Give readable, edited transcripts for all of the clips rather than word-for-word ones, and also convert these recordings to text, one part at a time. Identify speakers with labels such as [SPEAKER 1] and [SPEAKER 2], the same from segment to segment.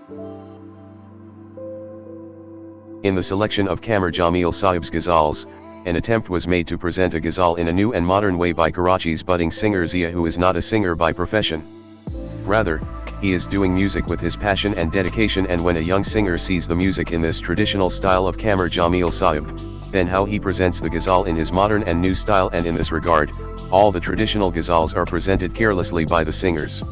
[SPEAKER 1] In the selection of Qamar Jamil Sahib's ghazals, an attempt was made to present a ghazal in a new and modern way by Karachi's budding singer Zia, who is not a singer by profession. Rather, he is doing music with his passion and dedication, and when a young singer sees the music in this traditional style of Qamar Jamil Sahib, then how he presents the ghazal in his modern and new style, and in this regard, all the traditional ghazals are presented carelessly by the singers.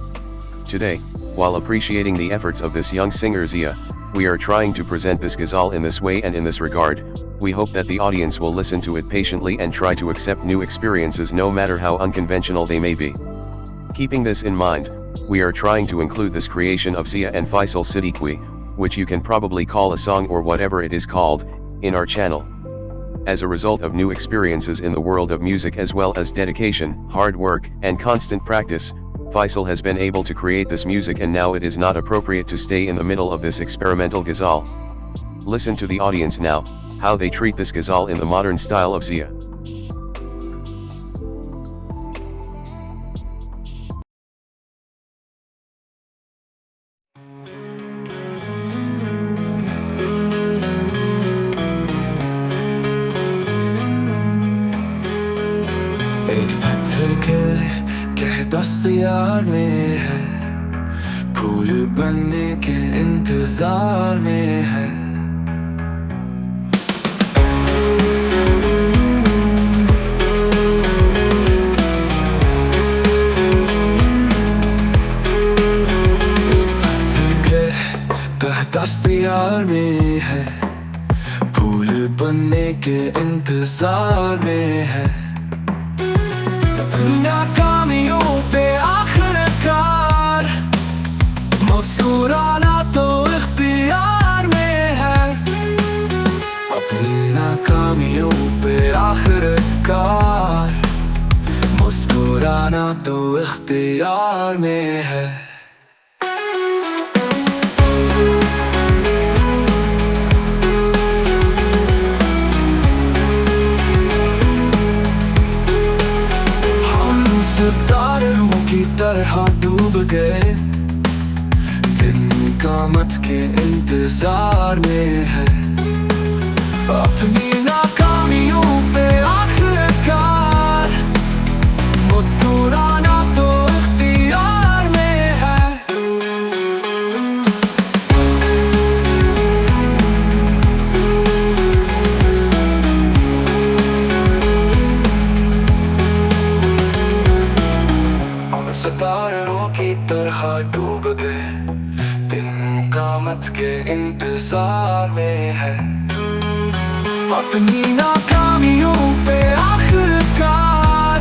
[SPEAKER 1] Today, while appreciating the efforts of this young singer Zia, we are trying to present this ghazal in this way, and in this regard, we hope that the audience will listen to it patiently and try to accept new experiences no matter how unconventional they may be. Keeping this in mind, we are trying to include this creation of Zia and Faisal Siddiqui, which you can probably call a song or whatever it is called, in our channel. As a result of new experiences in the world of music, as well as dedication, hard work, and constant practice, Faisal has been able to create this music, and now it is not appropriate to stay in the middle of this experimental ghazal. Listen to the audience now, how they treat this ghazal in the modern style of Zia.
[SPEAKER 2] एक पत्थर के कह दस्त यार में है, फूल बनने के इंतजार में है। एक पत्थर के कह दस्त यार में है, फूल बनने के इंतजार में है। अपनी नाकामियों पे आखिरकार मुस्कुराना तो इख्तियार में है। अपनी नाकामियों पे आखिरकार मुस्कुराना तो इख्तियार में है। सितारों की तरह डूब गए, दिन क़यामत के इंतजार में है। अपनी नाकामियों पे आखिरकार मुस्कुराना तो इख्तियार में है। सितारों की तरह डूब गए, दिन क़यामत के इंतजार में है। अपनी नाकामियों पे आखिरकार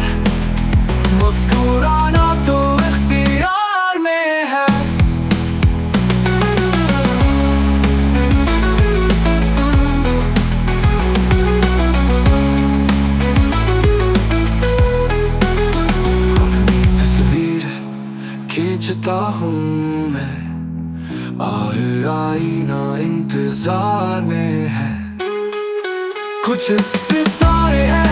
[SPEAKER 2] मुस्कुराना तो इख्तियार में है। खींचता हूँ मैं और आईना इंतजार में है। कुछ सितारे हैं